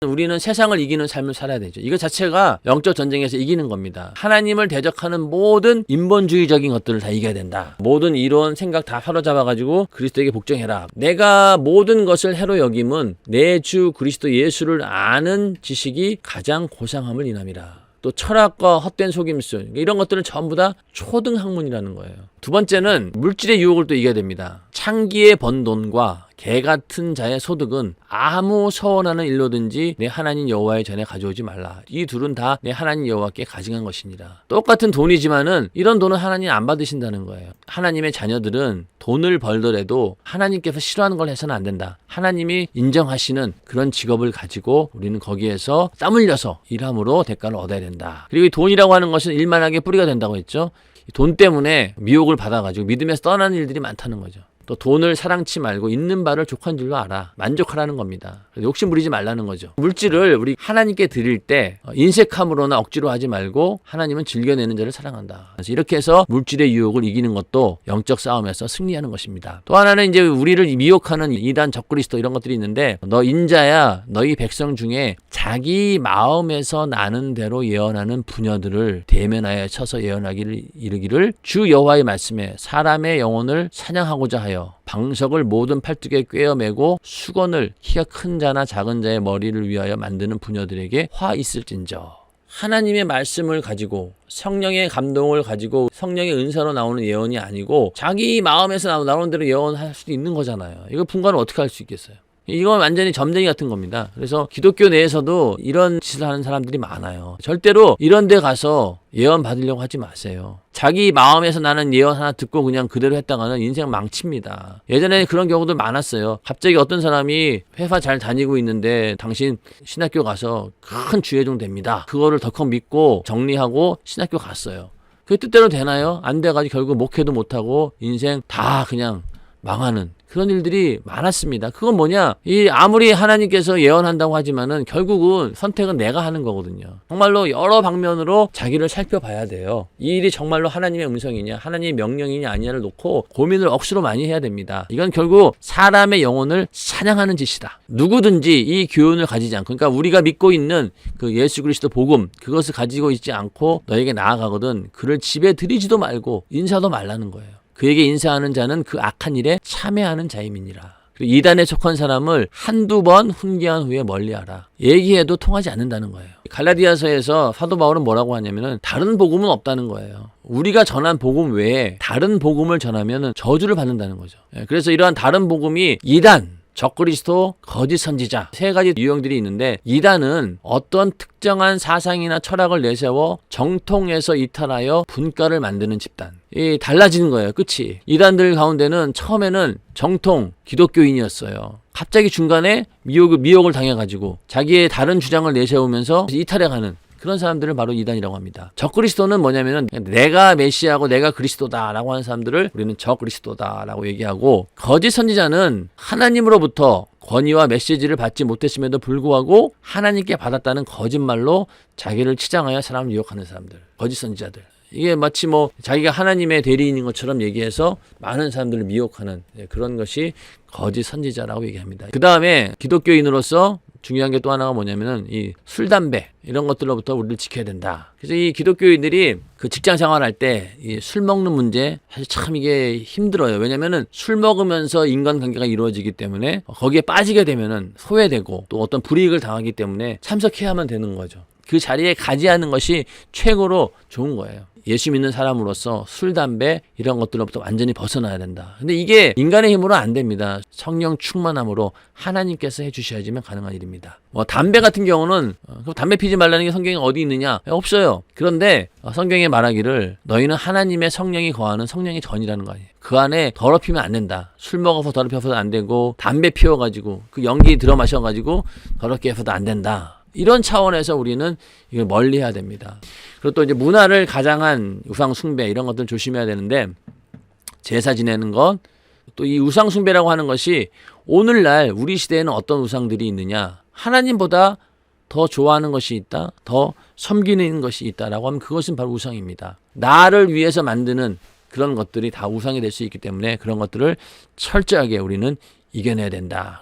우리는 세상을 이기는 삶을 살아야 되죠. 이거 자체가 영적 전쟁에서 이기는 겁니다. 하나님을 대적하는 모든 인본주의적인 것들을 다 이겨야 된다. 모든 이론, 생각 다 사로잡아가지고 그리스도에게 복종해라. 내가 모든 것을 해로 여김은 내 주 그리스도 예수를 아는 지식이 가장 고상함을 인함이라. 또 철학과 헛된 속임수, 이런 것들은 전부 다 초등학문이라는 거예요. 두 번째는 물질의 유혹을 또 이겨야 됩니다. 창기에 번 돈과 개 같은 자의 소득은 아무 서원하는 일로든지 내 하나님 여호와의 전에 가져오지 말라. 이 둘은 다 내 하나님 여호와께 가증한 것이니라. 똑같은 돈이지만은 이런 돈은 하나님 안 받으신다는 거예요. 하나님의 자녀들은 돈을 벌더라도 하나님께서 싫어하는 걸 해서는 안 된다. 하나님이 인정하시는 그런 직업을 가지고 우리는 거기에서 땀 흘려서 일함으로 대가를 얻어야 된다. 그리고 이 돈이라고 하는 것은 일만하게 뿌리가 된다고 했죠. 돈 때문에 미혹을 받아가지고 믿음에서 떠나는 일들이 많다는 거죠. 또 돈을 사랑치 말고 있는 바를 족한 줄로 알아. 만족하라는 겁니다. 욕심 부리지 말라는 거죠. 물질을 우리 하나님께 드릴 때 인색함으로나 억지로 하지 말고 하나님은 즐겨내는 자를 사랑한다. 그래서 이렇게 해서 물질의 유혹을 이기는 것도 영적 싸움에서 승리하는 것입니다. 또 하나는 이제 우리를 미혹하는 이단 적그리스도 이런 것들이 있는데, 너 인자야 너희 백성 중에 자기 마음에서 나는 대로 예언하는 부녀들을 대면하여 쳐서 예언하기를 이르기를 주 여호와의 말씀에 사람의 영혼을 사냥하고자 하여 방석을 모든 팔뚝에 꿰어매고 수건을 키가 큰 자나 작은 자의 머리를 위하여 만드는 부녀들에게 화 있을진저. 하나님의 말씀을 가지고 성령의 감동을 가지고 성령의 은사로 나오는 예언이 아니고 자기 마음에서 나오는 대로 예언할 수도 있는 거잖아요. 이거 분간을 어떻게 할 수 있겠어요? 이건 완전히 점쟁이 같은 겁니다. 그래서 기독교 내에서도 이런 짓을 하는 사람들이 많아요. 절대로 이런 데 가서 예언 받으려고 하지 마세요. 자기 마음에서 나는 예언 하나 듣고 그냥 그대로 했다가는 인생 망칩니다. 예전에 그런 경우도 많았어요. 갑자기 어떤 사람이 회사 잘 다니고 있는데 당신 신학교 가서 큰 주의종 됩니다. 그거를 덜컥 믿고 정리하고 신학교 갔어요. 그게 뜻대로 되나요? 안 돼가지고 결국 목회도 못하고 인생 다 그냥 망하는 그런 일들이 많았습니다. 그건 뭐냐? 아무리 하나님께서 예언한다고 하지만은 결국은 선택은 내가 하는 거거든요. 정말로 여러 방면으로 자기를 살펴봐야 돼요. 이 일이 정말로 하나님의 음성이냐, 하나님의 명령이냐 아니냐를 놓고 고민을 억수로 많이 해야 됩니다. 이건 결국 사람의 영혼을 사냥하는 짓이다. 누구든지 이 교훈을 가지지 않고, 그러니까 우리가 믿고 있는 그 예수 그리스도 복음, 그것을 가지고 있지 않고 너에게 나아가거든 그를 집에 들이지도 말고 인사도 말라는 거예요. 그에게 인사하는 자는 그 악한 일에 참여하는 자임이니라. 그리고 이단에 속한 사람을 한두 번 훈계한 후에 멀리하라. 얘기해도 통하지 않는다는 거예요. 갈라디아서에서 사도 바울은 뭐라고 하냐면은 다른 복음은 없다는 거예요. 우리가 전한 복음 외에 다른 복음을 전하면은 저주를 받는다는 거죠. 그래서 이러한 다른 복음이 이단, 적그리스도, 거짓 선지자 세 가지 유형들이 있는데, 이단은 어떤 특정한 사상이나 철학을 내세워 정통에서 이탈하여 분과를 만드는 집단. 달라지는 거예요. 끝이. 이단들 가운데는 처음에는 정통 기독교인이었어요. 갑자기 중간에 미혹을 당해가지고 자기의 다른 주장을 내세우면서 이탈해가는 그런 사람들을 바로 이단이라고 합니다. 적그리스도는 뭐냐면은 내가 메시아고 내가 그리스도다라고 하는 사람들을 우리는 적그리스도다라고 얘기하고, 거짓 선지자는 하나님으로부터 권위와 메시지를 받지 못했음에도 불구하고 하나님께 받았다는 거짓말로 자기를 치장하여 사람을 유혹하는 사람들, 거짓 선지자들. 이게 마치 뭐 자기가 하나님의 대리인인 것처럼 얘기해서 많은 사람들을 미혹하는 그런 것이 거짓 선지자라고 얘기합니다. 그 다음에 기독교인으로서 중요한 게 또 하나가 뭐냐면은 이 술, 담배 이런 것들로부터 우리를 지켜야 된다. 그래서 이 기독교인들이 그 직장 생활할 때 이 술 먹는 문제 사실 참 이게 힘들어요. 왜냐면은 술 먹으면서 인간관계가 이루어지기 때문에 거기에 빠지게 되면은 소외되고 또 어떤 불이익을 당하기 때문에 참석해야만 되는 거죠. 그 자리에 가지 않는 것이 최고로 좋은 거예요. 예수 믿는 사람으로서 술, 담배 이런 것들로부터 완전히 벗어나야 된다. 근데 이게 인간의 힘으로 안 됩니다. 성령 충만함으로 하나님께서 해주셔야지만 가능한 일입니다. 담배 같은 경우는 담배 피지 말라는 게 성경에 어디 있느냐? 없어요. 그런데 성경에 말하기를 너희는 하나님의 성령이 거하는 성령의 전이라는 거 아니에요. 그 안에 더럽히면 안 된다. 술 먹어서 더럽혀서도 안 되고, 담배 피워가지고 그 연기 들어 마셔가지고 더럽게 해서도 안 된다. 이런 차원에서 우리는 이걸 멀리 해야 됩니다. 그리고 또 이제 문화를 가장한 우상 숭배 이런 것들 조심해야 되는데, 제사 지내는 것, 또 이 우상 숭배라고 하는 것이 오늘날 우리 시대에는 어떤 우상들이 있느냐, 하나님보다 더 좋아하는 것이 있다, 더 섬기는 것이 있다라고 하면 그것은 바로 우상입니다. 나를 위해서 만드는 그런 것들이 다 우상이 될 수 있기 때문에 그런 것들을 철저하게 우리는 이겨내야 된다.